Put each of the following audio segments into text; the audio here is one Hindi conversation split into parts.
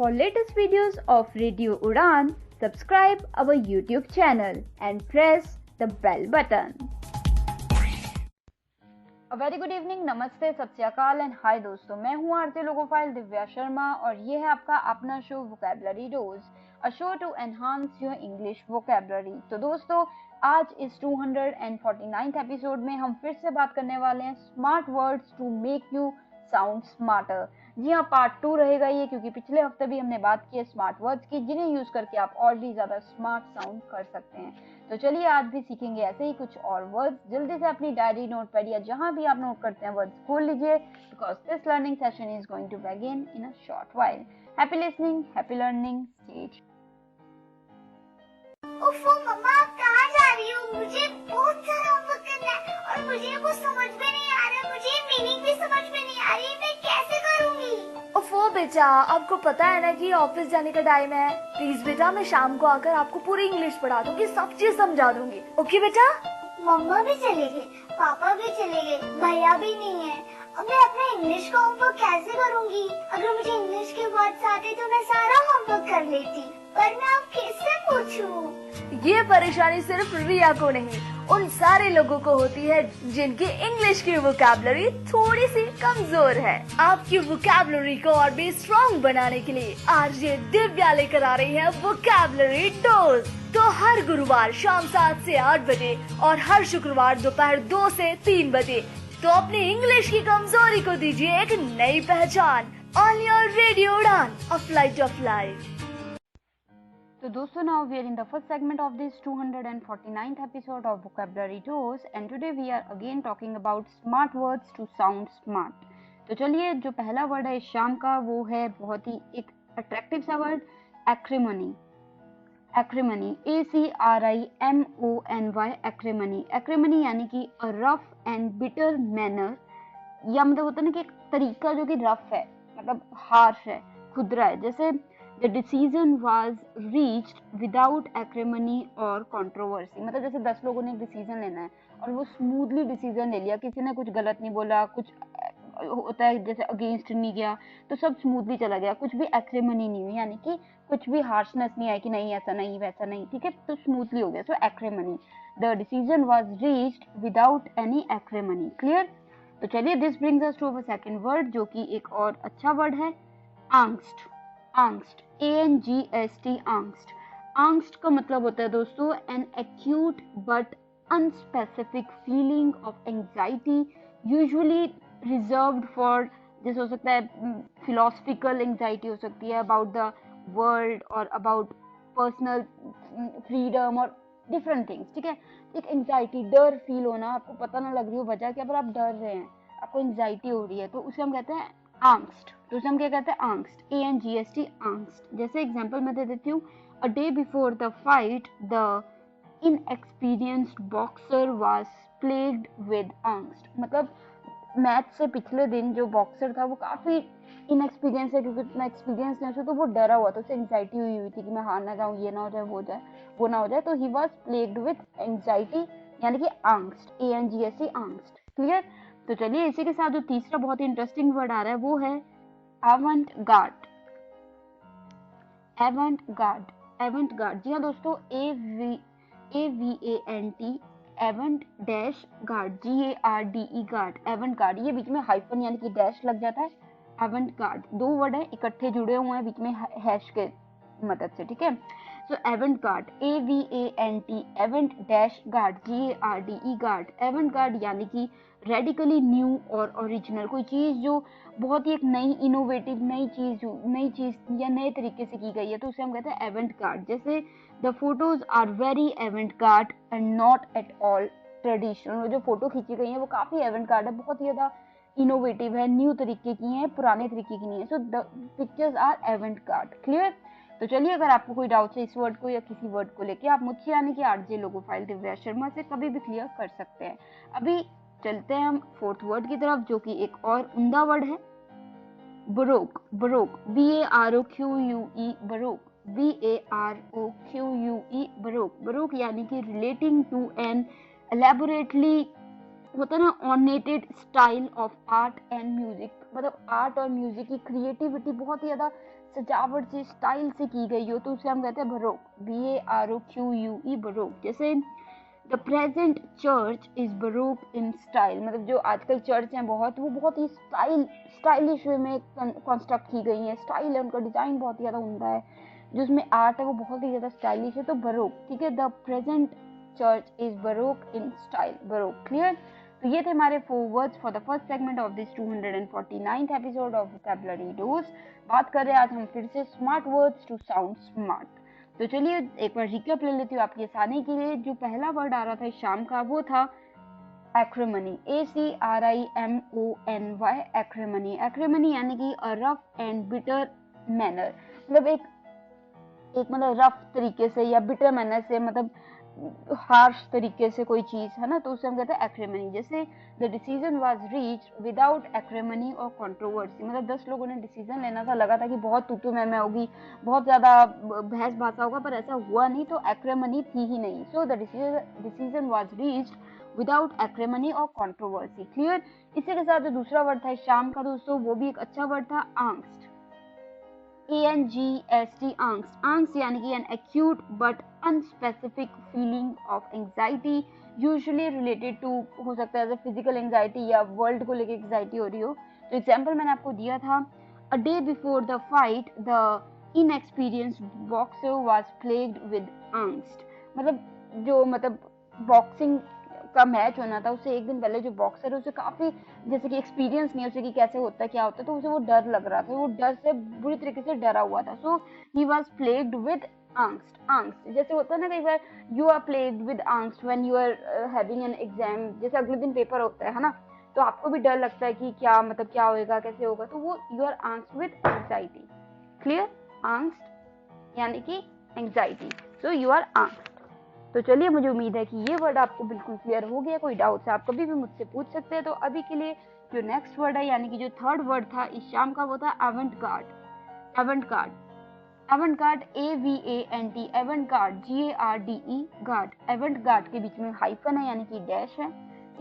For latest videos of Radio Udan, subscribe our YouTube channel and press the bell button. A very good evening, नमस्ते, सत श्री अकाल एंड हाय दोस्तों, मैं हूँ आरजे लोगोफाइल दिव्या शर्मा और ये है आपका अपना show vocabulary dose, a show to enhance your English vocabulary. तो दोस्तों, आज इस 249th एपिसोड में हम फिर से बात करने वाले हैं smart words to make you sound smarter. जी हाँ, पार्ट 2 रहेगा ये, क्योंकि पिछले हफ्ते भी हमने बात की है स्मार्ट वर्ड्स की, जिन्हें यूज करके आप और भी ज्यादा स्मार्ट साउंड कर सकते हैं। तो चलिए आज भी सीखेंगे ऐसे ही कुछ और वर्ड्स। जल्दी से अपनी डायरी, नोटपैड या जहां भी आप नोट करते हैं वर्ड्स खोल लीजिए, because this learning session is going to begin in a short while. Happy listening, happy learning, stage. ओफो मम्मा, आप कहाँ जा रही हो? मुझे बहुत सारा होमवर्क करना है और मुझे वो समझ में नहीं आ रहा, मुझे मीनिंग भी समझ में नहीं आ रही, मैं कैसे करूँगी? ओफो बेटा, आपको पता है ना कि ऑफिस जाने का टाइम है। प्लीज बेटा, मैं शाम को आकर आपको पूरी इंग्लिश पढ़ा दूंगी, सब चीज समझा दूंगी। ओके बेटा? मम्मा भी चले गए, पापा भी चले गए, भैया भी नहीं है। अब मैं अपना इंग्लिश का होमवर्क कैसे करूँगी? अगर मुझे इंग्लिश के वर्ड्स आते तो मैं सारा होमवर्क कर लेती, पर मैं अब किससे पूछूं? ये परेशानी सिर्फ रिया को नहीं, उन सारे लोगों को होती है जिनकी इंग्लिश की वोकैबुलरी थोड़ी सी कमजोर है। आपकी वोकैबुलरी को और भी स्ट्रॉन्ग बनाने के लिए आरजे दिव्या लेकर आ रही है वोकैबुलरी डोज। तो हर गुरुवार शाम 7 से 8 बजे और हर शुक्रवार दोपहर 2 से 3 बजे तो अपनी इंग्लिश की कमजोरी को दीजिए एक नई पहचान। On your radio Udaan, a flight of life. So dosto, now we are in the first segment of this 249th episode of Vocabulary Dose, and today we are again talking about smart words to sound smart. तो चलिए, जो पहला वर्ड है इस शाम का वो है बहुत ही एक अट्रैक्टिव सा वर्ड, एक्रिमनी। एक्रिमनी, ACRIMONY, एक्रिमनी। एक्रिमनी यानी कि a rough and bitter manner, या मतलब होता है ना कि एक तरीका जो कि रफ है, मतलब हार्श है, खुदरा है। जैसे The decision was reached without acrimony or controversy, मतलब जैसे 10 लोगों ने एक डिसीजन लेना है और वो स्मूथली डिसीजन ले लिया, किसी ने कुछ गलत नहीं बोला, कुछ होता है जैसे अगेंस्ट नहीं गया, तो सब स्मूथली चला गया, कुछ भी एक्रिमनी नहीं हुई, यानी कि कुछ भी हार्शनेस नहीं आई कि नहीं ऐसा नहीं वैसा नहीं, ठीक है, तो स्मूथली हो गया। So acrimony, the decision was reached without any acrimony. Clear? तो चलिए, this brings us to our second word, जो कि एक और अच्छा वर्ड है, आंगस्ट। आंगस्ट, ANGST, आंगस्ट। आंगस्ट का मतलब होता है दोस्तों an acute but unspecific feeling of anxiety, usually reserved for, जैसे हो सकता है फिलोसफिकल एंजाइटी हो सकती है अबाउट द वर्ल्ड और अबाउट पर्सनल फ्रीडम और डिफरेंट थिंग्स, ठीक है। एक एंजाइटी, डर फील होना, आपको पता ना लग रही हो वजह क्या, पर आप डर रहे हैं, आपको एंजाइटी हो रही है, तो उसे हम कहते हैं आंगस्ट। तो उसे हम क्या कहते हैं? आंगस्ट, ANGST, आंगस्ट। जैसे एग्जांपल मैं दे देती हूँ, a day before the fight the inexperienced boxer was plagued with angst, मतलब मैच से पिछले दिन जो बॉक्सर था वो काफी इनएक्सपीरियंस है, क्योंकि इतना एक्सपीरियंस नहीं था, तो वो डरा हुआ था, उसे एंजाइटी हुई थी कि मैं हार ना जाऊं, ये ना हो जाए, वो ना हो जाए, तो ही वाज प्लेग्ड विद एंजाइटी, यानी कि आंगस्ट, ANGST, आंगस्ट। क्लियर? तो चलिए, इसी के साथ जो तीसरा बहुत ही इंटरेस्टिंग वर्ड आ रहा है वो है avant-garde। avant-garde, avant-garde, जी हाँ दोस्तों, AVANT, avant dash guard, GARDE, guard, avant-garde, ये बीच में हाइफन यानी कि डैश लग जाता है। avant-garde, दो वर्ड है इकट्ठे जुड़े हुए हैं बीच में हैश के मदद से, ठीक है। सो avant-garde, AVANT, avant dash guard, GARDE, guard. avant-garde यानी कि रेडिकली न्यू और ओरिजिनल, कोई चीज जो बहुत ही एक नई, इनोवेटिव, नई चीज या नए तरीके से की गई है, तो उसे हम कहते हैं avant-garde। जैसे the photos are very avant-garde and not at all traditional, जो फोटो खींची गई है वो काफी avant-garde है, बहुत ही ज्यादा इनोवेटिव है, न्यू तरीके की है, पुराने तरीके की नहीं है। So the pictures are avant-garde। Clear? तो चलिए, अगर आपको कोई डाउट है इस वर्ड को या किसी वर्ड को लेके, आप मुझसे यानी कि आरजे लोगोफाइल दिव्या शर्मा से कभी भी क्लियर कर सकते हैं। अभी चलते हैं हम फोर्थ वर्ड की तरफ, जो कि एक और उम्दा वर्ड है, baroque. Baroque, BAROQUE, baroque, BAROQUE, baroque. Baroque यानी कि रिलेटिंग टू एन एलेबोरेटली होता है ना ornated style of art and music, मतलब आर्ट और म्यूजिक की क्रिएटिविटी बहुत ही ज्यादा सजावट से स्टाइल से की गई हो, तो उसे हम कहते हैं बरोक, BAROQUE बरोक। जैसे the present church is baroque in style, मतलब जो आजकल चर्च हैं बहुत, वो बहुत ही स्टाइलिश वे में कंस्ट्रक्ट की गई है, स्टाइल है उनका, डिजाइन बहुत ही ज्यादा उम्दा है, जो उसमें आर्ट है वो बहुत ही ज्यादा स्टाइलिश है, तो बरोक। ठीक है, the present church is baroque in style, baroque. Clear? तो ये थे हमारे 4 words for the first segment of this 249th episode of vocabulary dose. बात कर रहे हैं आज हम फिर से smart words to sound smart. तो चलिए एक बार रिकैप ले लेती हूँ आपके आसानी के लिए। जो पहला वर्ड आ रहा था शाम का वो था एक्रिमनी, ACRIMONY, एक्रिमनी। एक्रिमनी यानी कि a rough and bitter manner, मतलब एक मतलब रफ तरीके से या बिटर मैनर से, मतलब हार्श तरीके से कोई चीज है ना, तो उसे हम कहते हैं एक्रिमनी। जैसे the decision was reached without acrimony और कंट्रोवर्सी, मतलब 10 लोगों ने डिसीजन लेना था, लगा था कि बहुत तू मैं होगी, बहुत ज्यादा बहस भाषा होगा, पर ऐसा हुआ नहीं, तो एक्रिमनी थी ही नहीं। So the decision was reached without acrimony और कंट्रोवर्सी। क्लियर? इसी के साथ जो दूसरा वर्ड था शाम का दोस्तों, वो भी एक अच्छा वर्ड था, आंगस्ट, ANGST, angst। angst यानी कि an acute but unspecific feeling of anxiety usually related to, हो सकता है physical anxiety या वर्ल्ड को लेके anxiety हो रही हो। तो एग्जाम्पल मैंने आपको दिया था, a day before the fight the inexperienced boxer was plagued with angst, मतलब बॉक्सिंग का मैच होना था, उससे एक दिन पहले जो बॉक्सर है उसे काफी जैसे कि एक्सपीरियंस नहीं है उसे कि कैसे होता है क्या होता है, तो उसे वो डर लग रहा था, वो डर से बुरी तरीके से डरा हुआ था। So he was plagued with angst। angst जैसे होता है ना, कई बार you are plagued with angst when you are having an exam, जैसे अगले दिन पेपर होता है ना, तो आपको भी डर लगता है कि क्या क्या होएगा, कैसे होगा, तो वो you are angst with anxiety. Clear? angst यानी कि anxiety, so you are angst। तो चलिए, मुझे उम्मीद है कि ये वर्ड आपको बिल्कुल क्लियर हो गया। कोई डाउट्स आप कभी भी मुझसे पूछ सकते हैं। तो अभी के लिए जो नेक्स्ट वर्ड है, यानी कि जो थर्ड वर्ड था इस शाम का, वो था avant-garde। avant-garde, avant-garde, AVANT, avant-garde, GARDE, guard. avant-garde के बीच में हाइफन है यानी कि डैश है,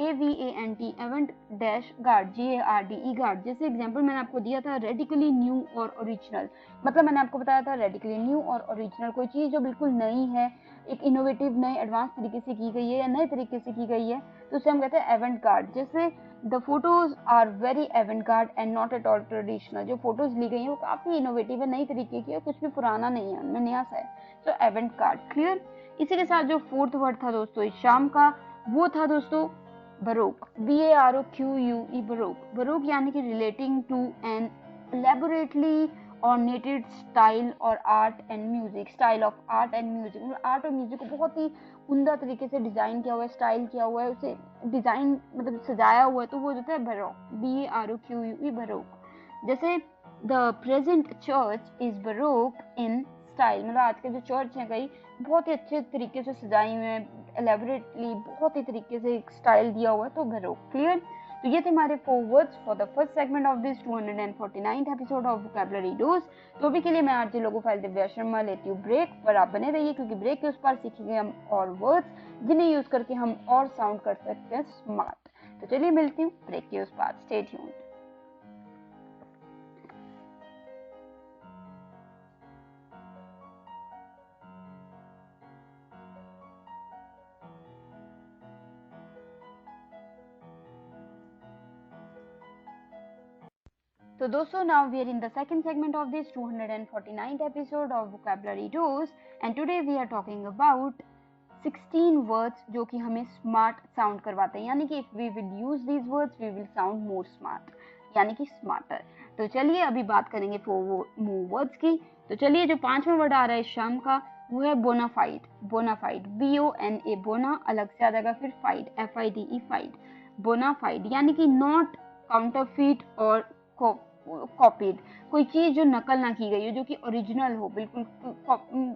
AVANT, avant-garde, GARDE, गार्ड। जैसे एग्जांपल मैंने आपको दिया था, रेडिकली न्यू और ओरिजिनल, मतलब मैंने आपको बताया था रेडिकली न्यू और ओरिजिनल, कोई चीज जो बिल्कुल नई है, एक इनोवेटिव नए एडवांस तरीके से की गई है या नए तरीके से की गई है, तो उसे हम कहते हैं avant-garde। जैसे the photos are very avant-garde and not at all traditional, जो फोटोज ली गई है वो काफी इनोवेटिव है, नई तरीके की है, कुछ भी पुराना नहीं है, उनमें नया सा है, सो avant-garde। क्लियर? इसी के साथ जो फोर्थ वर्ड था दोस्तों इस शाम का, वो था दोस्तों बरोक, BAROQUE, बरोक। बरोक यानी कि relating to an elaborately ornated style और art and music, style of art and music, मतलब आर्ट और म्यूजिक को बहुत ही उम्दा तरीके से डिजाइन किया हुआ है, स्टाइल किया हुआ है, उसे डिजाइन मतलब सजाया हुआ है, तो वो जो है बरोक, BAROQUE, बरोक। जैसे the present church is baroque in style, मतलब आज के जो चर्च है कई बहुत ही अच्छे तरीके से सजाई हुए हैं, एलेबोरेटली बहुत ही तरीके से एक स्टाइल दिया हुआ है, तो बरोक। क्लियर? तो ये थे हमारे 4 words for the first segment of this 249th episode of vocabulary dose. तो अभी के लिए मैं आरजे लोगो फाइल दिव्या शर्मा लेती हूँ ब्रेक, पर आप बने रहिए क्योंकि ब्रेक के उस पार सीखेंगे हम और वर्ड्स जिन्हें यूज करके हम और साउंड कर सकते हैं स्मार्ट। तो चलिए मिलती हूँ ब्रेक के उस पार, स्टे ट्यून्ड। So दोस्तों, now we are in the second segment of this 249th episode of Vocabulary Dose and today we are talking about 16 words जो कि हमें smart sound करवाते हैं, यानी कि if we will use these words we will sound more smart, यानी कि smarter। तो चलिए अभी बात करेंगे 4 more words की। तो चलिए जो 5वां वर्ड आ रहा है शाम का, वो है बोनाफाइड। बोनाफाइड, BONA, बोना अलग से आ जाएगा, फिर फाइड, FIDE, फाइड। बोनाफाइड यानी कि नॉट काउंटरफीट और कॉपीड, कोई चीज जो नकल ना की गई हो, जो कि ओरिजिनल हो, बिल्कुल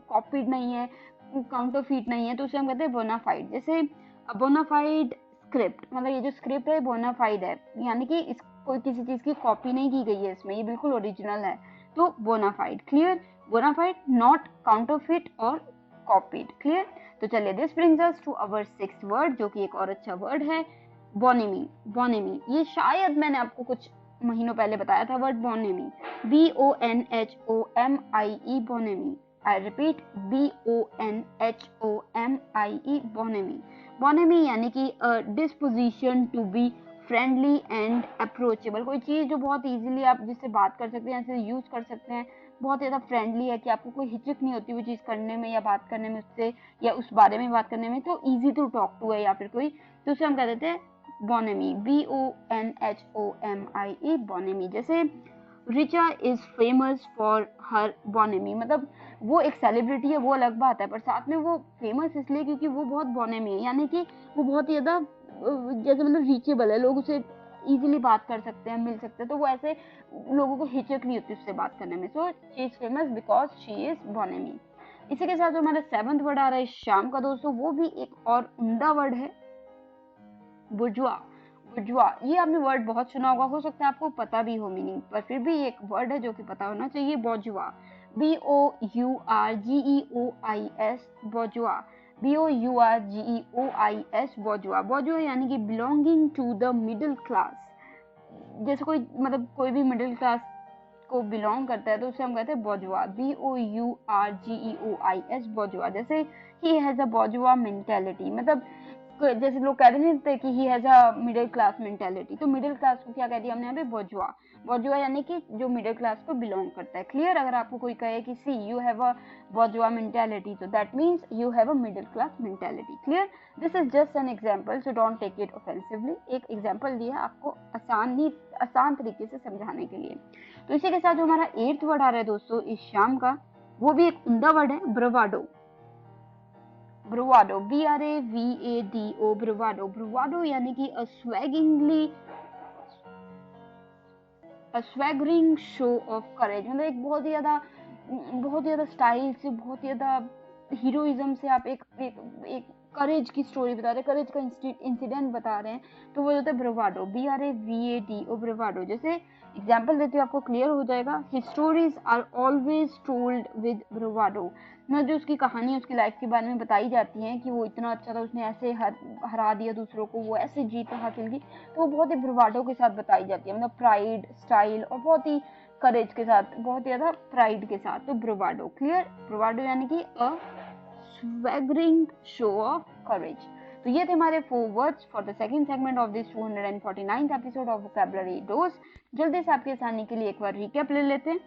कॉपीड नहीं है, काउंटरफीट नहीं है, तो उसे हम कहते हैं बोनाफाइड। जैसे बोनाफाइड स्क्रिप्ट, मतलब ये जो स्क्रिप्ट है बोनाफाइड है, यानी कि इस कोई किसी चीज की कॉपी नहीं की गई है इसमें, ये बिल्कुल ओरिजिनल है, तो bonafide. Clear? Bonafide, not counterfeit और कॉपीड। क्लियर? तो चलिए this brings us to our 6th word, जो कि एक और अच्छा वर्ड है, बोनेमी, बोनेमी ये शायद मैंने आपको कुछ महीनों पहले बताया था word bonhomie, BONHOMIE bonhomie. I repeat BONHOMIE bonhomie. Bonhomie यानी कि disposition to be friendly and approachable, कोई चीज़ जो बहुत इजीली आप जिससे बात कर सकते हैं, जिससे यूज़ कर सकते हैं, बहुत ज़्यादा फ्रेंडली है कि आपको कोई हिचक नहीं होती वो चीज़ करने में या बात करने में उससे, या उस बारे में बात करने में, तो इजी टू टॉक टू है या फिर कोई, तो उसे हम कह देते हैं बोनेमी, BONHOMIE बोनेमी। जैसे Richa is famous for her bonhomie, मतलब वो एक सेलिब्रिटी है वो अलग बात है, पर साथ में वो फेमस इसलिए क्योंकि वो बहुत बोनेमी है, यानी कि वो बहुत ज़्यादा जैसे मतलब रीचेबल है, लोग उसे इजीली बात कर सकते हैं, मिल सकते हैं, तो वो ऐसे लोगों को हिचक नहीं होती उससे बात करने में। So she is famous because she is bonhomie. इसी के साथ जो हमारा 7th वर्ड आ रहा है शाम का दोस्तों, वो भी एक और उम्दा वर्ड है, बुर्जुआ। बुर्जुआ ये आपने वर्ड बहुत सुना होगा, हो सकता है आपको पता भी हो मीनिंग, पर फिर भी एक वर्ड है जो कि पता होना चाहिए, bourgeois, BOURGEOIS bourgeois, BOURGEOIS bourgeois. Bourgeois यानी कि belonging to the middle class, जैसे कोई मतलब कोई भी मिडिल क्लास को बिलोंग करता है तो उसे हम कहते हैं बोर्जुआ, BOURGEOIS बोर्जुआ। जैसे he has a bourgeois mentality, मतलब जैसे लोग कह रहे थे कि he has a middle class mentality, तो मिडिल क्लास को क्या कह दिया हमने यहाँ पे, बोर्जुआ। बोर्जुआ यानी कि जो मिडिल क्लास को बिलोंग करता है। क्लियर? अगर आपको कोई कहे कि see you have a bourgeois mentality, तो that means you have a middle class mentality. Clear? This is just an example, so don't take it offensively. एक एग्जांपल दिया आपको आसान तरीके से समझाने के लिए। तो इसी के साथ जो हमारा 8th वर्ड आ रहा है दोस्तों इस शाम का, वो भी एक उम्दा वर्ड है, ब्रवाडो। ब्रवाडो, BRAVADO, ब्रवाडो। ब्रवाडो यानी कि स्वैगरिंग शो ऑफ करेज, मतलब एक बहुत ज्यादा स्टाइल से, बहुत ज्यादा हीरोइज्म से आप एक करेज की स्टोरी बता रहे हैं, करेज का इंसिडेंट बता रहे हैं, तो वो होता है ब्रवाडो, BRAVADO, ब्रवाडो। जैसे एग्जाम्पल देते हुए आपको क्लियर हो जाएगा, his stories are always told with bravado, ना जो उसकी कहानी उसकी लाइफ के बारे में बताई जाती है कि वो इतना अच्छा था, उसने ऐसे हरा दिया दूसरों को, वो ऐसे जीत हासिल की, तो वो बहुत ही ब्रवाडो के साथ बताई जाती है, मतलब प्राइड, स्टाइल और बहुत ही करेज के साथ, बहुत ज्यादा प्राइड के साथ, तो ब्रवाडो। क्लियर? ब्रवाडो यानी कि अ स्वैगरिंग शो ऑफ करेज। तो ये थे हमारे 4 words for the second segment of this 249th episode of vocabulary dose. जल्दी से आपके आसानी के लिए एक बार रिकैप ले लेते हैं।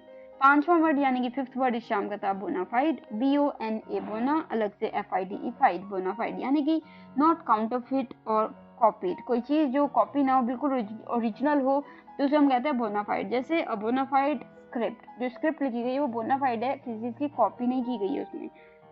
5वां वर्ड यानी कि 5th वर्ड इस शाम का था बोनाफाइड, BONA बोना, अलग से FIDE फाइड, बोनाफाइड यानी कि नॉट काउंटरफिट और कॉपीड, कोई चीज जो कॉपी ना हो, बिल्कुल ओरिजिनल हो, तो उसे हम कहते हैं बोनाफाइड। जैसे बोनाफाइड स्क्रिप्ट, जो स्क्रिप्ट लिखी गई है वो बोनाफाइड है, किसी चीज की कॉपी नहीं की गई है उसमें,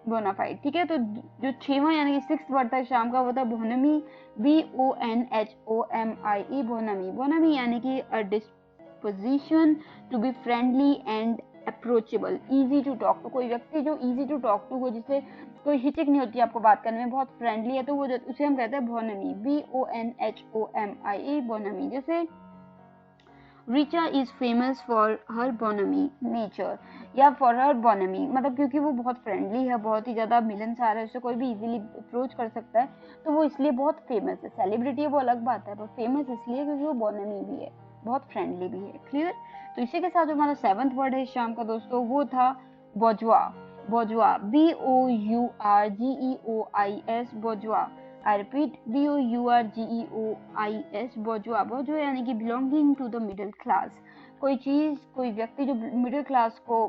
बोनाफाइड। ठीक है? तो जो 6वां यानी कि 6th वर्ड था शाम का, वो था बोनमी, BONHOMIE बोनमी। बोनमी यानी कि a disposition to be friendly and approachable, easy to talk to, कोई व्यक्ति जो इजी टू टॉक टू हो, जिससे कोई हिचक नहीं होती आपको बात करने में, बहुत फ्रेंडली है, तो वो उसे हम कहते हैं बोनमी, BONHOMIE बोनमी। जैसे Richa is famous for her bonhomie nature, या फॉर हर बोनमी, मतलब क्योंकि वो बहुत फ्रेंडली है, बहुत ही ज्यादा मिलनसार है, उससे कोई भी इजीली अप्रोच कर सकता है, तो वो इसलिए बहुत फेमस है। सेलिब्रिटी है वो अलग बात है, पर फेमस इसलिए क्योंकि वो बोनमी भी है, बहुत फ्रेंडली भी है। क्लियर? तो इसी के साथ जो हमारा 7th वर्ड है शाम का दोस्तों, वो था bourgeois. Bourgeois, BOURGEOIS bourgeois. I repeat, BOURGEOIS bourgeois. Bourgeois यानी कि belonging to the middle class, कोई चीज, कोई व्यक्ति जो मिडिल क्लास को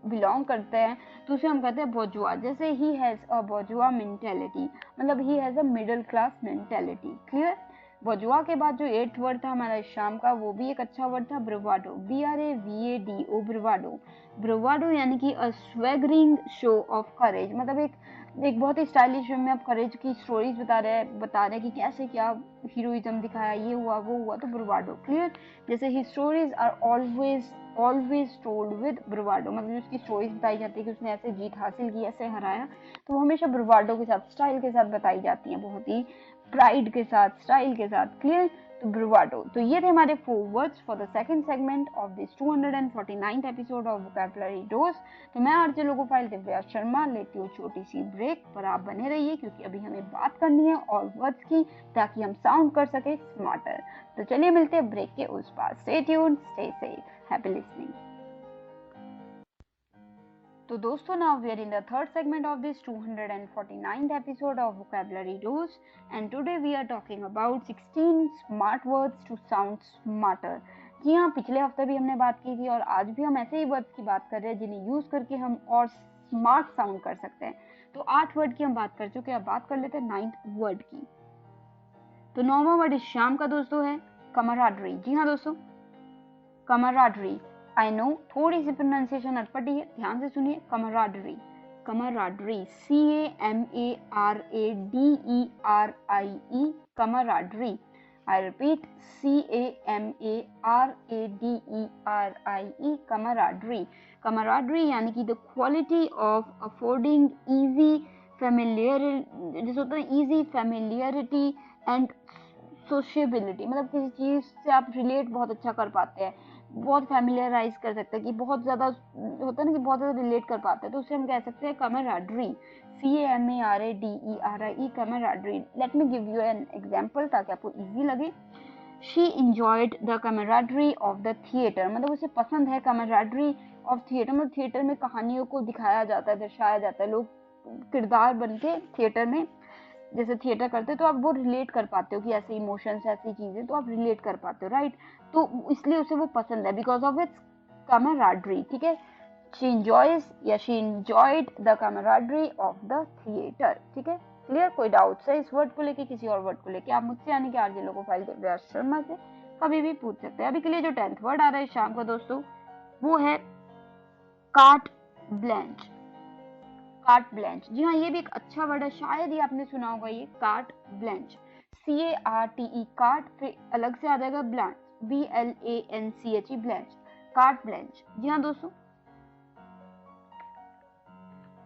बिलोंग करते हैं, तो उसे हम कहते हैं बोजुआ। जैसे he has a bourgeois mentality, मतलब he has a middle class mentality. Clear? Bourgeois के बाद जो 8th वर्ड था हमारा शाम का, वो भी एक अच्छा वर्ड था, ब्रवाडो, BRAVADO, ब्रवाडो। ब्रवाडो यानी कि अ स्वैगरिंग शो ऑफ करेज, मतलब एक बहुत ही स्टाइलिश वे में आप करेज की स्टोरीज बता रहे हैं कि कैसे क्या हीरोइज्म दिखाया, ये हुआ वो हुआ, तो ब्रवाडो। क्लियर? जैसे he stories are always told with bravado, मतलब उसकी स्टोरीज बताई जाती है कि उसने ऐसे जीत हासिल की, ऐसे हराया, तो वो हमेशा ब्रवाडो के साथ, स्टाइल के साथ बताई जाती है, बहुत ही प्राइड के साथ, स्टाइल के साथ। क्लियर? तो ब्रुवाडो। तो ये थे हमारे 4 words for the second segment of this 249th episode of vocabulary dose. तो मैं आरजे लोगोफाइल दिव्या शर्मा लेती हूँ छोटी सी ब्रेक, पर आप बने रहिए क्योंकि अभी हमें बात करनी है और वर्ड्स की, ताकि हम साउंड कर सके स्मार्टर। तो चलिए मिलते हैं ब्रेक के उस पार। Stay tuned, stay safe, happy listening. तो दोस्तों, now we are in the third segment of this 249th episode of Vocabulary Dose, and today we are talking about 16 smart words to sound smarter। जी हाँ, पिछले हफ्ते भी हमने बात की थी और आज भी हम ऐसे ही वर्ड्स की बात कर रहे हैं जिन्हें यूज करके हम और स्मार्ट साउंड कर सकते हैं। तो 8 वर्ड की हम बात कर चुके हैं, अब बात कर लेते हैं 9th वर्ड की। तो 9वां वर्ड इस शाम का दोस्तों है कमराडरी। जी हाँ दोस्तों, कमराडरी। आई नो थोड़ी सी प्रोनाउंसिएशन अटपटी है, ध्यान से सुनिए। Camaraderie, camaraderie, CAMARADERIE, camaraderie. I repeat, CAMARADERIE, camaraderie. Camaraderie यानी कि the quality of affording easy familiarity, जैसे होता है इजी फेमिलियरिटी एंड सोशियबिलिटी, मतलब किसी चीज से आप रिलेट बहुत अच्छा कर पाते हैं, बहुत फैमिलियराइज कर सकते हैं, कि बहुत ज्यादा होता है ना कि बहुत ज्यादा रिलेट कर पाते हैं, तो उसे हम कह सकते हैं camaraderie. CAMARADERIE, camaraderie. Let me give you an example ताकि आपको इजी लगे। She enjoyed the camaraderie of the theatre, मतलब उसे पसंद है कमराडरी ऑफ थिएटर, मतलब थिएटर में कहानियों को दिखाया जाता है, दर्शाया जाता है, लोग किरदार बन के थिएटर में जैसे थिएटर करते तो आप वो रिलेट कर पाते हो कि ऐसे इमोशंस, ऐसी चीजें, तो आप रिलेट कर पाते हो, राइट। तो इसलिए उसे वो पसंद है, बिकॉज ऑफ इट्स कमराडरी, ठीक है। शी एंजॉयज या she enjoyed the camaraderie of the theatre, ठीक है। क्लियर? कोई डाउट्स है इस वर्ड को लेके, किसी और वर्ड को लेके, आप मुझसे यानी कि आरजे लोगोफाइल दिव्या शर्मा से कभी भी पूछ सकते हैं। अभी के लिए जो 10th वर्ड आ रहा है शाम का दोस्तों, वो है कार्ट ब्लैंच। कार्ट ब्लैंच, जी हाँ, ये भी एक अच्छा वर्ड है, शायद ही आपने सुना होगा ये, कार्ट ब्लैंच। CARTE, कार्ट, फिर अलग से आ जाएगा blanche, BLANCHE, blanche, carte blanche. जी हाँ दोस्तों,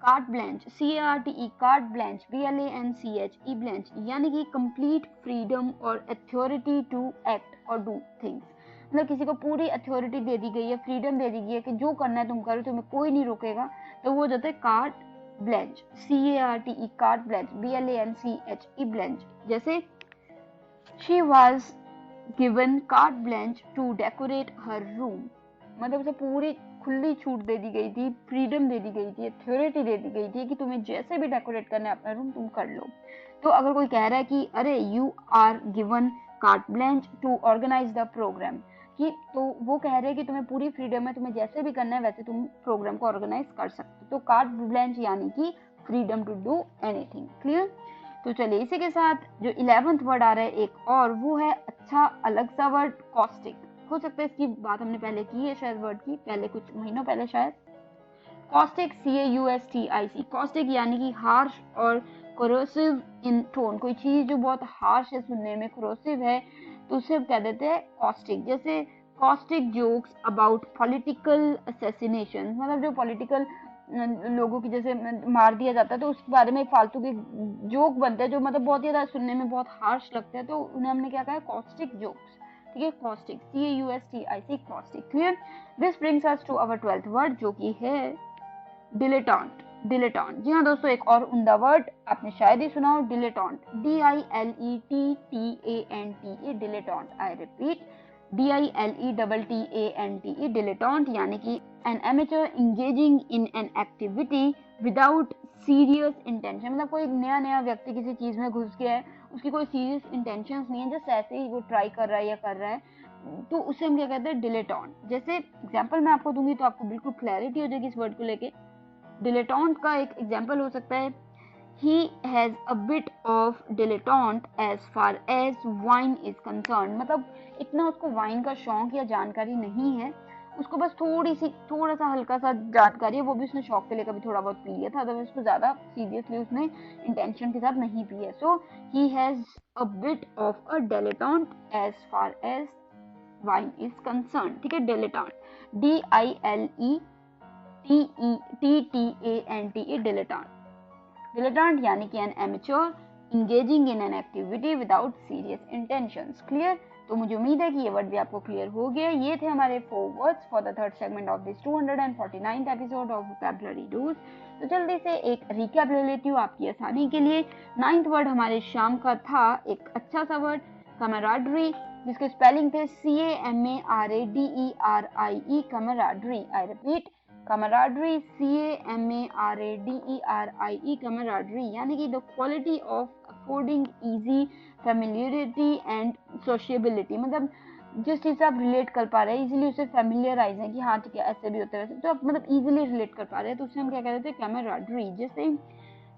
carte blanche, CARTE, carte blanche, BLANCHE, blanche, यानी कि कंप्लीट फ्रीडम और अथॉरिटी टू एक्ट और डू थिंग्स, मतलब किसी को पूरी अथॉरिटी दे दी गई है, फ्रीडम दे दी गई है कि जो करना है तुम करो, तुम्हें कोई नहीं रोकेगा, तो वो जाता है carte blanche. CARTE, carte blanche, BLANCHE, blanche. जैसे she was given carte blanche to decorate her room, मतलब उसे पूरी खुली छूट दे दी गई थी, फ्रीडम दे दी गई थी, अथॉरिटी दे दी गई थी कि तुम्हें जैसे भी डेकोरेट करना है अपना रूम तुम कर लो। तो अगर कोई कह रहा है कि अरे you are given carte blanche to organise the programme, कि तो वो कह रहे हैं कि तुम्हें पूरी फ्रीडम है, तुम्हें जैसे भी करना है वैसे तुम प्रोग्राम को ऑर्गेनाइज कर सकते हो। तो कार्ट ब्लैंच यानी कि freedom to do anything. Clear? तो चलिए इसी के साथ जो 11th वर्ड आ रहा है एक और, वो है अच्छा अलग सा वर्ड, कॉस्टिक। हो सकता है इसकी बात हमने पहले की है शायद, वर्ड की पहले कुछ महीनों पहले शायद। कॉस्टिक, CAUSTIC, कॉस्टिक यानी कि हार्श और कोरोसिव इन टोन, कोई चीज जो बहुत हार्श है सुनने में, कोरोसिव है, तो उसे कह देते हैं कॉस्टिक। जैसे caustic jokes about political assassination, मतलब जो पॉलिटिकल लोगों की जैसे मार दिया जाता है तो उसके बारे में फालतू के जोक बनते हैं जो मतलब बहुत ज्यादा सुनने में बहुत हार्श लगते हैं, तो उन्हें हमने क्या कहा है, कॉस्टिक जोक्स, ठीक है। Caustic, CAUSTIC, caustic. Clear? This brings us to our 12th word, जो कि है डिलेटॉन्ट। डिलेटॉन्ट, जी हाँ दोस्तों, एक और उम्दा वर्ड आपने शायद ही सुना हो, डिलेटॉन्ट, DILETTANTE, डिलेटॉन्ट। आई रिपीट, DILETTANTE, डिलेटॉन्ट, यानी कि an amateur engaging in an activity without serious intention, मतलब कोई नया नया व्यक्ति किसी चीज में घुस गया है, उसकी कोई सीरियस इंटेंशंस नहीं है, जस्ट ऐसे ही वो ट्राई कर रहा है या कर रहा है, तो उसे हम क्या कहते हैं, डिलेटॉन्ट। जैसे एग्जांपल मैं आपको दूंगी तो आपको बिल्कुल क्लैरिटी हो जाएगी इस वर्ड को लेके। डिलेटॉन्ट का एक एग्जांपल हो सकता है, he has a bit of dilettante as far as wine is concerned, मतलब इतना उसको वाइन का शौक या जानकारी नहीं है, उसको बस थोड़ा सा हल्का सा जानकारी है, वो भी उसने शौक के लिए कभी थोड़ा बहुत पी लिया था, अदरवाइज उसको ज्यादा सीरियसली उसने इंटेंशन के साथ नहीं पी है। So he has a bit of a dilettante as far as wine is concerned, ठीक है। dilettante, DILETTANTE, dilettante। dilettante यानी कि an amateur engaging in an activity without serious intentions। clear? तो मुझे उम्मीद है कि ये वर्ड भी आपको क्लियर हो गया। ये थे हमारे 4 words for the third segment of this 249th episode of vocabulary dose. तो जल्दी से एक रिकैप ले लेती हूँ आपकी आसानी के लिए। 9th वर्ड हमारे शाम का था एक अच्छा सा वर्ड कैमराडरी, जिसके स्पेलिंग थे CAMARADERIE, camaraderie. I repeat, camaraderie, CAMARADERIE, camaraderie, यानी कि the quality of affording easy familiarity and sociability, मतलब जिस चीज से आप रिलेट कर पा रहे हैं इजीली, उससे फेमिलियराइज है कि हाँ ठीक है ऐसे भी होते हैं, तो आप मतलब इजीली रिलेट कर पा रहे हैं, तो उससे हम क्या कहते हैं कैमराडरी। जैसे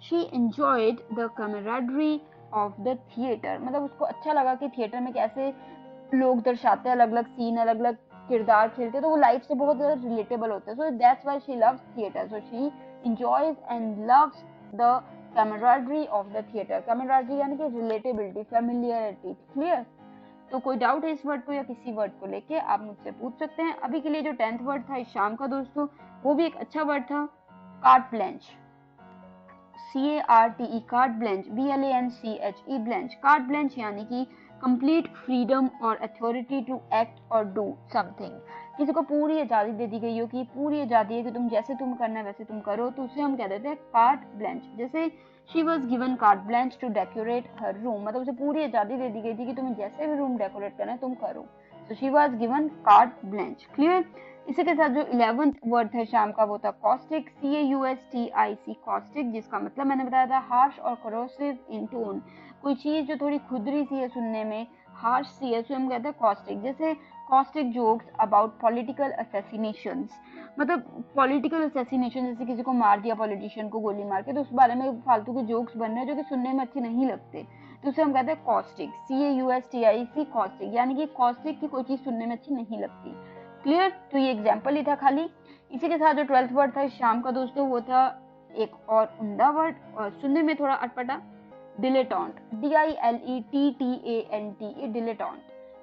she enjoyed the camaraderie of the theatre, मतलब उसको अच्छा लगा कि थिएटर में कैसे लोग दर्शाते हैं, अलग अलग सीन, अलग अलग किरदार खेलते हैं, तो वो लाइफ से बहुत ज्यादा रिलेटेबल होते हैं। So that's why she loves theatre, so she enjoys and loves the camaraderie of the theatre. Camaraderie यानी कि रिलेटेबिलिटी, फेमिलियरिटी। क्लियर? तो कोई डाउट है इस वर्ड को या किसी वर्ड को लेके आप मुझसे पूछ सकते हैं। अभी के लिए जो 10th वर्ड था इस शाम का दोस्तों, वो भी एक अच्छा वर्ड था, cart blanche. CARTE, carte blanche, BLANCHE, blanche. Carte blanche यानी कि कंप्लीट फ्रीडम और अथॉरिटी टू एक्ट और डू समथिंग, किसी को पूरी आजादी दे दी गई हो कि पूरी आजादी है कि तुम जैसे तुम करना है वैसे तुम करो, तो उसे हम कह देते हैं कार्ट ब्लैंच। जैसे she was given carte blanche to decorate her room, मतलब उसे पूरी आजादी दे दी गई थी कि तुम्हें जैसे भी रूम डेकोरेट करना है तुम करो, तो she was given carte Blanche. Clear? इसी के साथ जो 11th वर्ड था शाम का वो था कॉस्टिक, CAUSTIC, कॉस्टिक, जिसका मतलब मैंने बताया था हार्श और करोसिव इन टोन, कोई चीज जो थोड़ी खुदरी सी है सुनने में, हार्श सी है, तो हम कहते हैं कॉस्टिक। जैसे caustic jokes about political assassinations, मतलब पॉलिटिकल असैसिनेशन, जैसे किसी को मार दिया पॉलिटिशियन को गोली मार के, तो उस बारे में फालतू के जोक्स बन रहे हैं जो कि सुनने में अच्छे नहीं लगते, तो उसे हम कहते हैं कॉस्टिक, CAUSTIC, कॉस्टिक, यानी कि कॉस्टिक की कोई चीज सुनने में अच्छी नहीं लगती। क्लियर? तो ये एग्जाम्पल ही था खाली। इसी के साथ जो 12th वर्ड था इस शाम का दोस्तों वो था एक और उम्दा वर्ड और सुनने में थोड़ा अटपटा, डिलेटॉन्ट, DILETTANTE, डिलेटॉन्ट,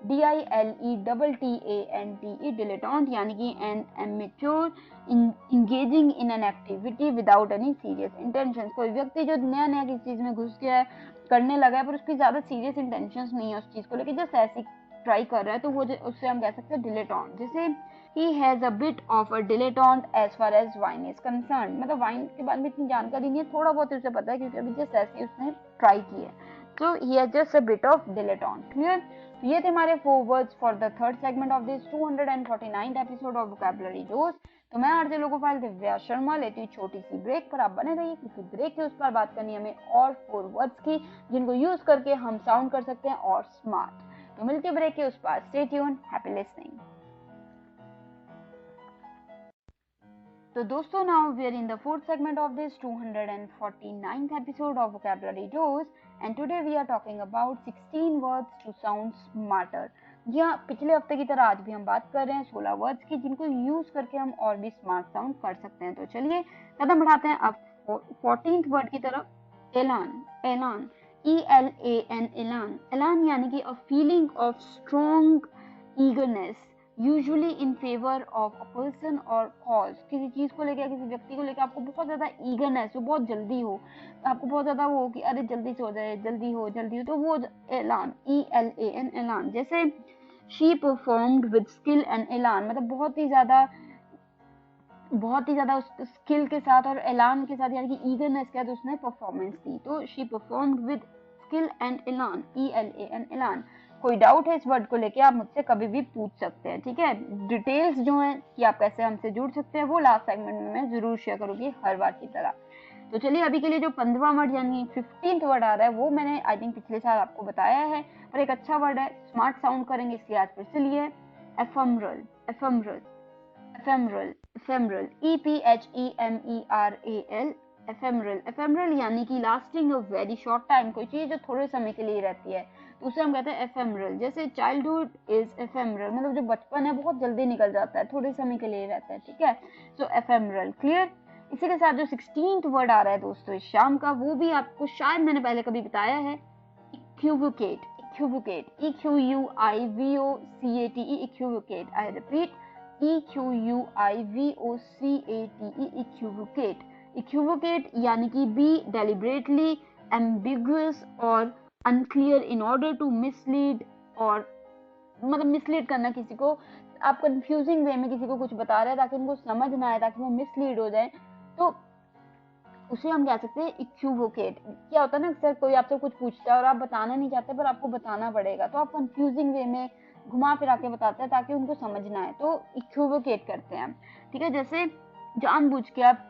DILETTANTE, डिलेटॉन्ट, यानी कि N amateur engaging in an activity without any serious intention, कोई व्यक्ति जो नया नया किसी चीज में घुस गया है, करने लगा है, पर उसकी ज्यादा सीरियस इंटेंशन नहीं है उस चीज को लेकर, जस्ट ऐसी ट्राई कर रहा है, तो वो उससे हम कह सकते हैं डिलेटॉन्ट। जैसे he has a bit of a dilettante as far as wine is concerned, मतलब वाइन के बारे में इतनी जानकारी नहीं है, थोड़ा बहुत उसे पता है क्योंकि अभी जस्ट ऐसे उसने ट्राई की है, so he has just a bit of dilettante। Clear? तो ये थे हमारे 4 words for the third segment of this 249th episode of vocabulary dose। तो मैं आरजे लोगोफाइल दिव्या शर्मा लेती हूँ छोटी सी ब्रेक, पर आप बने रहिए क्योंकि ब्रेक के उस पर बात करनी है हमें और 4 वर्ड्स की जिनको यूज करके हम साउंड कर सकते हैं और स्मार्ट। तो मिलते हैं ब्रेक के उस पार, स्टे ट्यून्ड, हैप्पी लिसनिंग। तो दोस्तों now we are in the 4th segment of this 249th episode of vocabulary dose and today we are talking about 16 words to sound smarter। जी हाँ, पिछले हफ्ते की तरह आज भी हम बात कर रहे हैं 16 वर्ड्स की जिनको यूज करके हम और भी स्मार्ट साउंड कर सकते हैं। तो चलिए कदम बढ़ाते हैं अब 14th वर्ड की तरफ, एलान। एलान, ELAN, एलान। एलान यानी कि a feeling of strong eagerness usually in favour of a person और कॉज, किसी चीज को लेकर किसी व्यक्ति को लेकर आपको बहुत ज्यादा ईगरनेस हो, बहुत जल्दी हो, आपको बहुत ज्यादा वो हो कि अरे जल्दी से हो जाए, जल्दी हो, तो वो एलान, ELAN, एलान। जैसे she performed with skill and एलान, मतलब बहुत ही ज्यादा उस स्किल के साथ और एलान के साथ, यानी कि ईगरनेस के साथ उसने परफॉर्मेंस दी, तो she performed with skill and एलान, ELAN, एलान। कोई डाउट है इस वर्ड को लेके आप मुझसे कभी भी पूछ सकते हैं, ठीक है। डिटेल्स जो है कि आप कैसे हमसे जुड़ सकते हैं वो लास्ट सेगमेंट में मैं जरूर शेयर करूंगी हर बार की तरह। तो चलिए अभी के लिए जो 15वां वर्ड यानी 15th वर्ड आ रहा है वो मैंने आई थिंक पिछले साल आपको बताया है, पर एक अच्छा वर्ड है, स्मार्ट साउंड करेंगे इसलिए आज फिर से लिए, ephemeral. Ephemeral, ephemeral, ephemeral, EPHEMERAL, ephemeral. Ephemeral यानी कि lasting a very short time, कोई चीज जो थोड़े समय के लिए रहती है, तो उसे हम कहते हैं एफेमरल। जैसे चाइल्डहुड इज एफेमरल, मतलब जो बचपन है बहुत जल्दी निकल जाता है, थोड़े समय के लिए रहता है, ठीक है, सो एफेमरल। क्लियर? इसी के साथ जो 16th वर्ड आ रहा है दोस्तों इस शाम का, वो भी आपको शायद मैंने पहले कभी बताया है, equivocate. Equivocate, EQUIVOCATE, equivocate. I repeat, EQUIVOCATE, equivocate. Equivocate यानी कि बी डेलिबरेटली एम्बिगुअस और unclear in order to mislead or मतलब मिसलीड करना किसी को, आप कंफ्यूजिंग वे में किसी को कुछ बता रहे हैं ताकि उनको समझ ना आए, ताकि वो मिसलीड हो जाए, तो उसे हम कह सकते हैं इक्विवोकेट। क्या होता है ना, अक्सर कोई आपसे कुछ पूछता है और आप बताना नहीं चाहते पर आपको बताना पड़ेगा, तो आप कंफ्यूजिंग वे में घुमा फिरा के बताते हैं ताकि उनको समझ ना आए, तो इक्विवोकेट करते हैं। ठीक है, जैसे जानबूझ के आप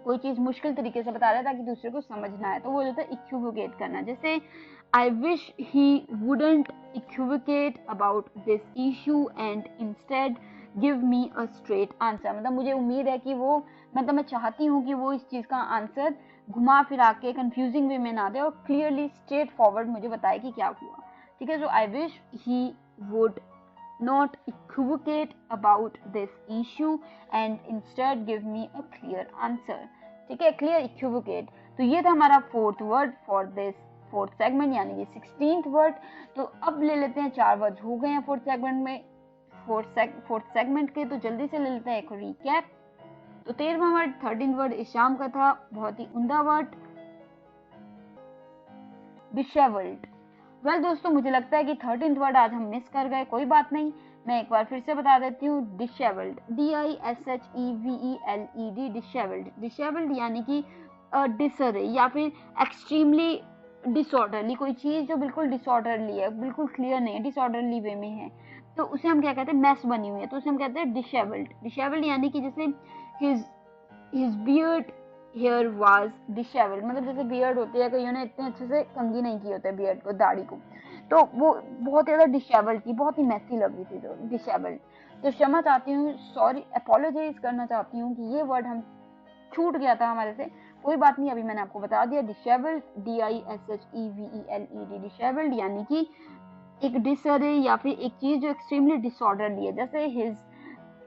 कोई चीज मुश्किल तरीके से बता रहे हैं ताकि दूसरे को समझ ना आए, तो वो होता है इक्विवोकेट करना। जैसे I wish he wouldn't equivocate about this issue and instead give me a straight answer. मतलब मुझे उम्मीद है कि वो, मतलब मैं चाहती हूँ कि वो इस चीज का आंसर घुमा फिरा के कंफ्यूजिंग वे में ना दे और क्लियरली स्ट्रेट फॉरवर्ड मुझे बताए कि क्या हुआ। ठीक है, so I wish he would not equivocate about this issue and instead give me a clear answer। ठीक है, clear equivocate। तो ये था हमारा fourth word for this fourth segment, यानी कि 16th वर्ड। तो अब ले लेते हैं, 4 वर्ड हो गए हैं फोर्थ सेगमेंट में, फोर्थ सेगमेंट के, तो जल्दी से ले लेते हैं एक रिकैप। तो 13वां वर्ड 13th वर्ड इस शाम का था, बहुत ही उम्दा वर्ड, डिशेवल्ड। वेल दोस्तों, मुझे लगता है कि 13th वर्ड आज हम मिस कर गए, कोई बात नहीं, मैं एक बार फिर से बता देती हूँ। डिशेवल्ड, DISHEVELED, डिशेवल्ड। डिशेवल्ड यानी कि डिसअरे या फिर एक्सट्रीमली डिसऑर्डरली, कोई चीज जो बिल्कुल डिसऑर्डरली है, बिल्कुल क्लियर नहीं है, डिसऑर्डरली वे में है, तो उसे हम क्या कहते हैं, मैस बनी हुई है, तो उसे हम कहते हैं डिशेवल्ड। डिशेवल्ड यानी कि जैसे हिज बियर्ड हेयर वाज डिशेवल्ड, मतलब जैसे बियर्ड होती है, कईयों ने इतने अच्छे से कंघी नहीं की होती है बियर्ड को, दाढ़ी को, तो वो बहुत ज्यादा डिशेवल्ड थी, बहुत ही मैसी लग रही थी, तो डिशेवल्ड। तो क्षमा चाहती हूँ, सॉरी, अपोलोजाइज करना चाहती हूँ कि ये वर्ड हम छूट गया था हमारे से, कोई बात नहीं, अभी मैंने आपको बता दिया। डिशेवल्ड, DISHEVELED, डिशेवल्ड यानी कि एक डिसऑर्डर या फिर एक चीज जो एक्सट्रीमली डिसऑर्डरली है, जैसे हिज,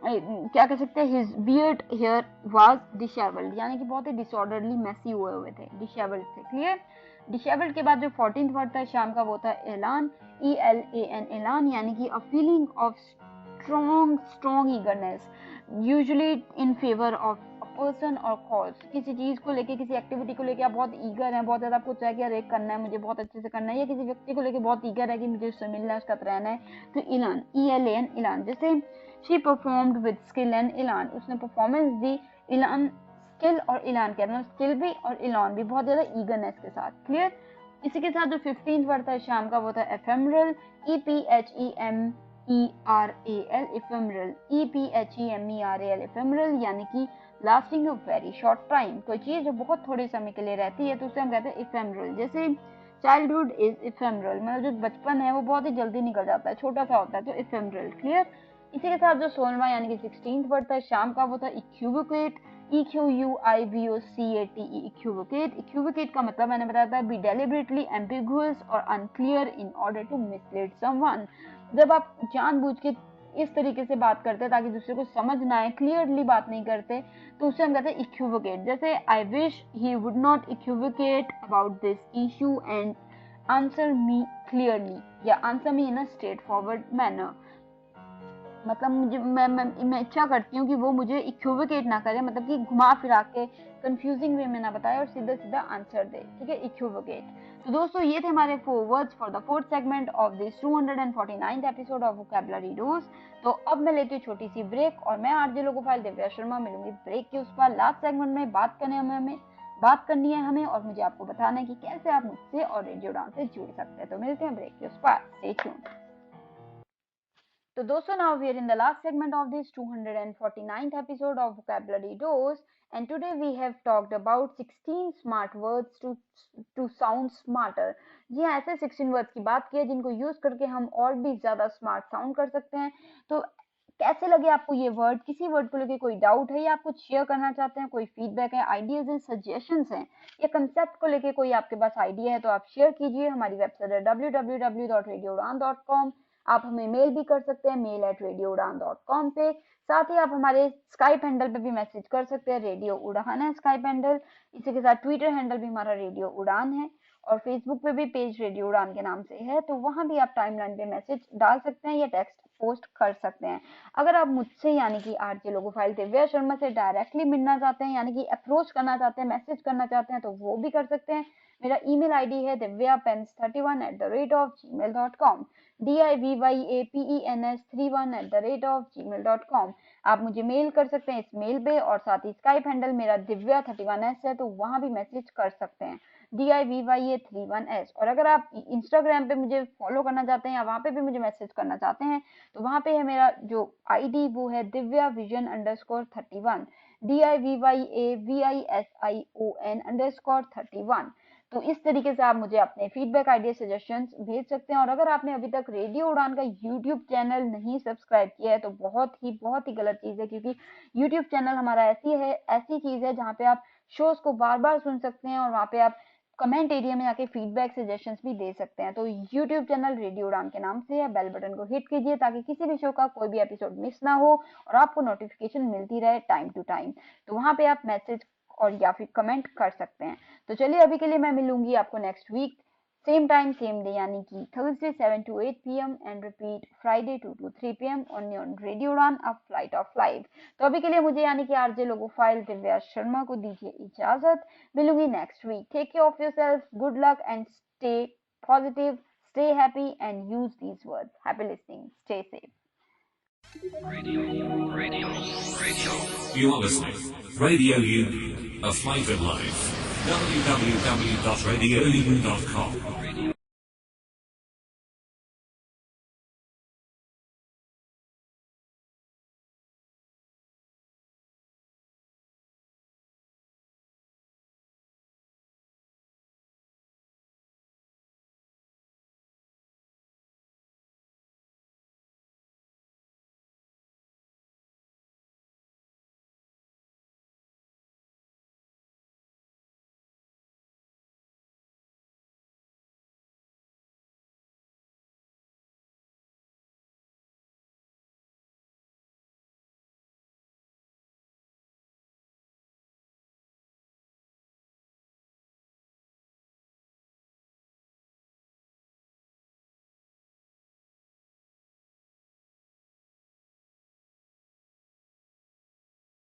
क्या कह सकते हैं, हिज बियर्ड हेयर वाज डिशेवल्ड, यानी कि बहुत ही डिसऑर्डरली मैसी हुए हुए थे, डिशेवल्ड थे। क्लियर। डिशेवल्ड के बाद जो 14th वर्ड था शाम का, वो था एलान, ELAN, एलान, यानी कि a feeling of strong eagerness usually in favour of a person और कॉज। किसी चीज को लेके, किसी एक्टिविटी को लेके आप बहुत ईगर हैं, बहुत ज्यादा आपको चाहे कि यार एक करना है, मुझे बहुत अच्छे से करना है, या किसी व्यक्ति को लेके बहुत ईगर है कि मुझे उससे मिलना है, उसका रहना है, तो इलान, ELAN, इलान। जैसे she performed with skill and elan, उसने परफॉर्मेंस दी, इलान, स्किल और इलान के अंदर, स्किल भी और इलान भी, बहुत ज्यादा ईगरनेस के साथ। क्लियर। इसी के साथ जो 15th वर्ड था शाम का, वो था ephemeral, EPHEMERAL, ephemeral, EPHEMERAL, ephemeral, यानी कि lasting a very short time, कोई चीज जो बहुत थोड़े समय के लिए रहती है, तो उसे हम कहते हैं एफेमरल। जैसे चाइल्डहुड इज एफेमरल, मतलब जो बचपन है वो बहुत ही जल्दी निकल जाता है, छोटा सा होता है, तो एफेमरल। क्लियर। इसी के साथ जो 16वां यानी कि 16th वर्ड था शाम का, वो था इक्विवोकेट, EQUIVOCATE, इक्विवोकेट। इक्विवोकेट का मतलब मैंने बताया था, बी डेलिबरेटली एम्बिगुअस और unclear in order to mislead someone. जब आप जानबूझ के इस तरीके से बात करते हैं ताकि दूसरे को समझ ना आए, क्लियरली बात नहीं करते, तो उसे हम कहते हैं इक्विवोकेट। जैसे I wish he would not equivocate about this issue and answer me clearly, या answer me in a straightforward manner. मतलब मुझे, मैं इच्छा करती हूँ कि वो मुझे इक्विवोकेट ना करे, मतलब कि घुमा फिरा के कंफ्यूजिंग वे में ना बताए और सीधा सीधा आंसर दे। ठीक है, इक्विवोकेट। तो दोस्तों ये थे हमारे 4 words for the fourth segment of this 249th episode of vocabulary dose. तो अब मैं लेती हूँ छोटी सी ब्रेक और मैं आरजे लोगोफाइल दिव्या शर्मा मिलूंगी ब्रेक के उस पर। लास्ट सेगमेंट में बात करनी है हमें और मुझे आपको बताना है कि कैसे आप मुझसे और रेडियो उड़ान से जुड़ सकते हैं। तो मिलते हैं ब्रेक के उस पर, stay tuned. So dosto, now we are in the last segment of this 249th episode of Vocabulary Dose, and today we have talked about 16 smart words to sound smarter। जी हाँ, ऐसे 16 वर्ड्स की बात की है जिनको यूज करके हम और भी ज्यादा स्मार्ट साउंड कर सकते हैं। तो कैसे लगे आपको ये वर्ड? किसी वर्ड को लेके कोई डाउट है या आप कुछ शेयर करना चाहते हैं, कोई फीडबैक है, आइडियाज हैं, सजेशंस हैं, या कंसेप्ट को लेके कोई आपके पास आइडिया है, तो आप शेयर कीजिए। हमारी वेबसाइट है www.radioudan.com। आप हमें मेल भी कर सकते हैं, mail@radioudan.com पे। साथ ही आप हमारे स्काइप हैंडल पे भी मैसेज कर सकते हैं, रेडियो उड़ान है स्काइप हैंडल। इसी के साथ ट्विटर हैंडल भी हमारा रेडियो उड़ान है और फेसबुक पे भी पेज रेडियो उड़ान के नाम से है, तो वहां भी आप टाइमलाइन पे मैसेज डाल सकते हैं या टेक्स्ट पोस्ट कर सकते हैं। अगर आप मुझसे यानी कि आरजे लोगोफाइल दिव्या शर्मा से डायरेक्टली मिलना चाहते हैं, यानी कि अप्रोच करना चाहते हैं, मैसेज करना चाहते हैं, तो वो भी कर सकते हैं। मेरा ईमेल आईडी है divyapens31@gmail.com। divyapen31@gmail.com। आप मुझे मेल कर सकते हैं इस मेल पे, और साथ ही स्काइप हैंडल मेरा divya31s है, तो वहां भी मैसेज कर सकते हैं divya31s। और अगर आप इंस्टाग्राम पे मुझे फॉलो करना चाहते हैं या वहां पे भी मुझे मैसेज करना चाहते हैं, तो वहां पे है मेरा जो आईडी वो है divyavision_31, divyavision_31। तो इस तरीके से आप मुझे अपने फीडबैक, आइडिया, सजेशंस भेज सकते हैं। और अगर आपने अभी तक रेडियो उड़ान का यूट्यूब चैनल नहीं सब्सक्राइब किया है तो बहुत ही गलत चीज़ है, क्योंकि यूट्यूब चैनल हमारा ऐसी चीज़ है जहाँ पे आप शोज को बार बार सुन सकते हैं, और वहाँ पे आप कमेंट एरिया में आके फीडबैक, सजेशंस भी दे सकते हैं। तो यूट्यूब चैनल रेडियो उड़ान के नाम से है, बेल बटन को हिट कीजिए ताकि किसी भी शो का कोई भी एपिसोड मिस ना हो और आपको नोटिफिकेशन मिलती रहे टाइम टू टाइम। तो वहाँ पे आप मैसेज और या फिर कमेंट कर सकते हैं। तो चलिए अभी के लिए मैं मिलूंगी आपको next week same time same day, यानी कि Thursday 7 to 8 PM and repeat Friday 2 to 3 PM only on radio Udaan a flight of life. तो अभी के लिए मुझे यानी कि आरजे लोगोफाइल दिव्या शर्मा को दीजिए इजाजत। मिलूंगी next week. Take care of yourself, good luck and stay positive, stay happy and use these words. Happy listening, stay safe. You are listening. Radio U, a flavoured life. www.radioU.com.